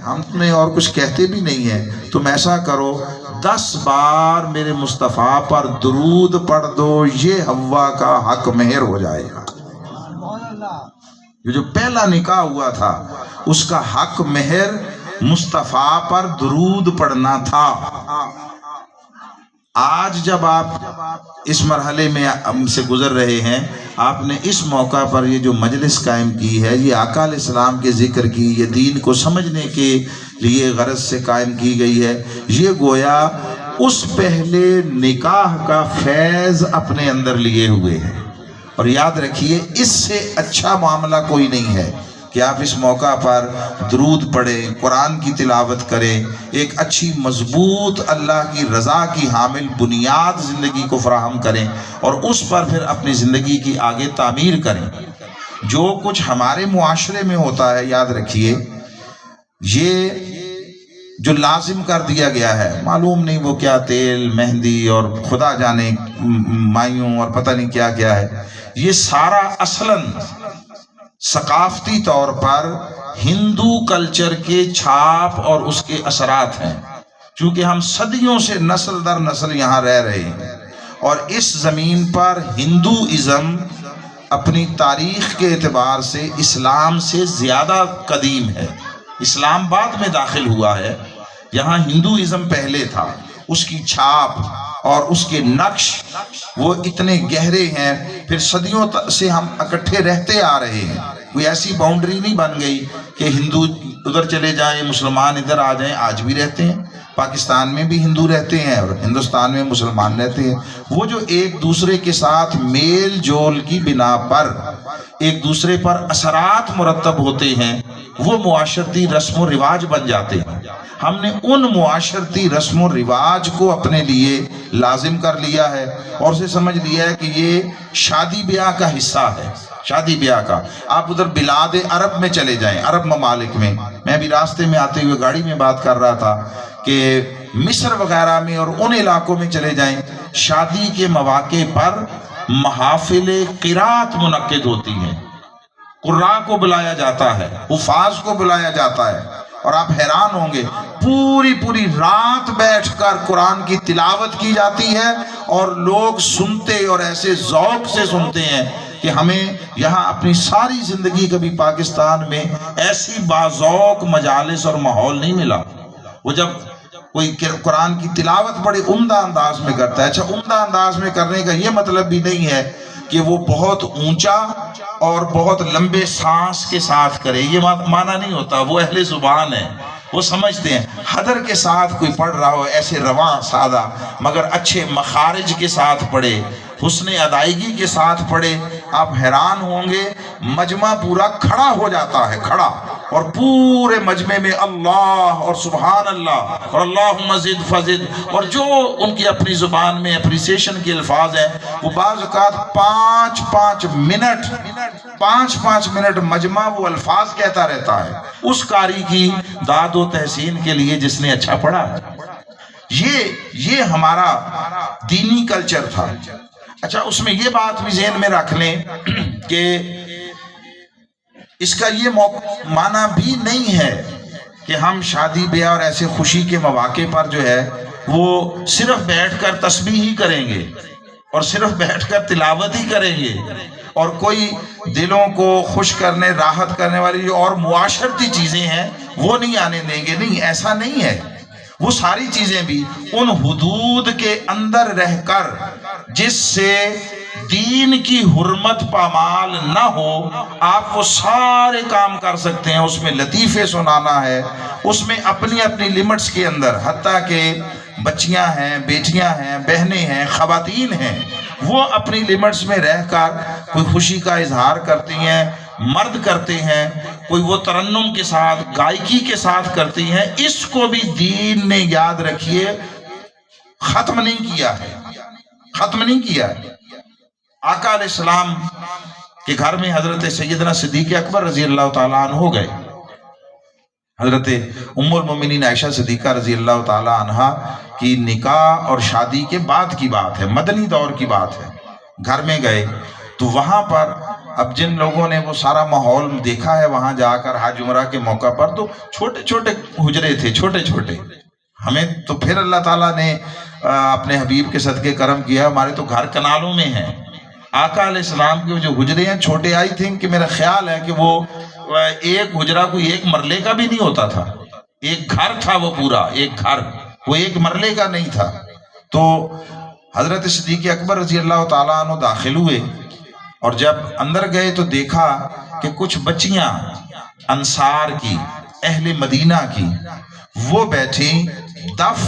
ہم تمہیں اور کچھ کہتے بھی نہیں ہیں، تم ایسا کرو 10 بار میرے مصطفیٰ پر درود پڑھ دو، یہ حوا کا حق مہر ہو جائے گا۔ یہ جو پہلا نکاح ہوا تھا اس کا حق مہر مصطفیٰ پر درود پڑھنا تھا۔ آج جب آپ اس مرحلے میں ہم سے گزر رہے ہیں، آپ نے اس موقع پر یہ جو مجلس قائم کی ہے، یہ آقا علیہ السلام کے ذکر کی، یہ دین کو سمجھنے کے لیے غرض سے قائم کی گئی ہے، یہ گویا اس پہلے نکاح کا فیض اپنے اندر لیے ہوئے ہیں۔ اور یاد رکھیے اس سے اچھا معاملہ کوئی نہیں ہے کہ آپ اس موقع پر درود پڑھیں، قرآن کی تلاوت کریں، ایک اچھی مضبوط اللہ کی رضا کی حامل بنیاد زندگی کو فراہم کریں اور اس پر پھر اپنی زندگی کی آگے تعمیر کریں۔ جو کچھ ہمارے معاشرے میں ہوتا ہے، یاد رکھیے یہ جو لازم کر دیا گیا ہے، معلوم نہیں وہ کیا تیل مہندی اور خدا جانے مائیوں اور پتہ نہیں کیا کیا ہے، یہ سارا اصلاً ثقافتی طور پر ہندو کلچر کے چھاپ اور اس کے اثرات ہیں، چونکہ ہم صدیوں سے نسل در نسل یہاں رہ رہے ہیں اور اس زمین پر ہندوازم اپنی تاریخ کے اعتبار سے اسلام سے زیادہ قدیم ہے۔ اسلام بعد میں داخل ہوا ہے، یہاں ہندوازم پہلے تھا، اس کی چھاپ اور اس کے نقش وہ اتنے گہرے ہیں، پھر صدیوں سے ہم اکٹھے رہتے آ رہے ہیں، کوئی ایسی باؤنڈری نہیں بن گئی کہ ہندو ادھر چلے جائیں مسلمان ادھر آ جائیں، آج بھی رہتے ہیں، پاکستان میں بھی ہندو رہتے ہیں اور ہندوستان میں مسلمان رہتے ہیں۔ وہ جو ایک دوسرے کے ساتھ میل جول کی بنا پر ایک دوسرے پر اثرات مرتب ہوتے ہیں، وہ معاشرتی رسم و رواج بن جاتے ہیں۔ ہم نے ان معاشرتی رسم و رواج کو اپنے لیے لازم کر لیا ہے اور اسے سمجھ لیا ہے کہ یہ شادی بیاہ کا حصہ ہے، شادی بیاہ کا۔ آپ ادھر بلاد عرب میں چلے جائیں، عرب ممالک میں، میں بھی راستے میں آتے ہوئے گاڑی میں بات کر رہا تھا کہ مصر وغیرہ میں اور ان علاقوں میں چلے جائیں، شادی کے مواقع پر محافل قرات منعقد ہوتی ہیں، قراء کو بلایا جاتا ہے، حفاظ کو بلایا جاتا ہے، اور آپ حیران ہوں گے پوری رات بیٹھ کر قرآن کی تلاوت کی جاتی ہے اور لوگ سنتے اور ایسے ذوق سے سنتے ہیں کہ ہمیں یہاں اپنی ساری زندگی کبھی پاکستان میں ایسی باذوق مجالس اور ماحول نہیں ملا۔ وہ جب کوئی قرآن کی تلاوت بڑے عمدہ انداز میں کرتا ہے، اچھا عمدہ انداز میں کرنے کا یہ مطلب بھی نہیں ہے کہ وہ بہت اونچا اور بہت لمبے سانس کے ساتھ کرے، یہ معنی نہیں ہوتا، وہ اہل زبان ہے، وہ سمجھتے ہیں حدر کے ساتھ کوئی پڑھ رہا ہو ایسے رواں سادہ، مگر اچھے مخارج کے ساتھ پڑھے، حسن ادائیگی کے ساتھ پڑھے۔ آپ حیران ہوں گے مجمع پورا کھڑا ہو جاتا ہے، کھڑا، اور پورے مجمع میں اللہ اور سبحان اللہ اور اللہم زد فزد اور جو ان کی اپنی زبان میں اپریسیشن کے الفاظ ہیں، وہ بعض اوقات 5-5 منٹ مجمع وہ الفاظ کہتا رہتا ہے، اس قاری کی داد و تحسین کے لیے جس نے اچھا پڑھا۔ یہ ہمارا دینی کلچر تھا۔ اچھا اس میں یہ بات بھی ذہن میں رکھ لیں کہ اس کا یہ معنی بھی نہیں ہے کہ ہم شادی بیاہ اور ایسے خوشی کے مواقع پر جو ہے وہ صرف بیٹھ کر تسبیح ہی کریں گے اور صرف بیٹھ کر تلاوت ہی کریں گے اور کوئی دلوں کو خوش کرنے راحت کرنے والی جو اور معاشرتی چیزیں ہیں وہ نہیں آنے دیں گے۔ نہیں، ایسا نہیں ہے۔ وہ ساری چیزیں بھی ان حدود کے اندر رہ کر جس سے دین کی حرمت پامال نہ ہو، آپ وہ سارے کام کر سکتے ہیں۔ اس میں لطیفے سنانا ہے، اس میں اپنی اپنی لیمٹس کے اندر، حتیٰ کہ بچیاں ہیں، بیٹیاں ہیں، بہنیں ہیں، خواتین ہیں، وہ اپنی لیمٹس میں رہ کر کوئی خوشی کا اظہار کرتی ہیں، مرد کرتے ہیں، کوئی وہ ترنم کے ساتھ گائکی کے ساتھ کرتی ہیں۔ اس کو بھی دین نے یاد رکھیے ختم نہیں کیا ہے، ختم نہیں کیا ہے۔ آقا علیہ السلام کے گھر میں حضرت سیدنا صدیق اکبر رضی اللہ تعالیٰ عنہ ہو گئے۔ حضرت ام المومنین عائشہ صدیقہ رضی اللہ تعالیٰ عنہ کی نکاح اور شادی کے بعد کی بات ہے، مدنی دور کی بات ہے۔ گھر میں گئے تو وہاں پر اب جن لوگوں نے وہ سارا ماحول دیکھا ہے وہاں جا کر حج عمرہ کے موقع پر، تو چھوٹے چھوٹے حجرے تھے، چھوٹے چھوٹے. ہمیں تو پھر اللہ تعالیٰ نے اپنے حبیب کے صدقے کرم کیا، ہمارے تو گھر کنالوں میں ہیں. آقا علیہ السلام کے جو حجرے ہیں چھوٹے، آئی تھنک کہ میرا خیال ہے کہ وہ ایک حجرہ کوئی ایک مرلے کا بھی نہیں ہوتا تھا، ایک گھر تھا وہ پورا، ایک گھر، وہ ایک مرلے کا نہیں تھا. تو حضرت صدیق اکبر رضی اللہ تعالیٰ عنہ داخل ہوئے، اور جب اندر گئے تو دیکھا کہ کچھ بچیاں انصار کی، اہل مدینہ کی، وہ بیٹھی دف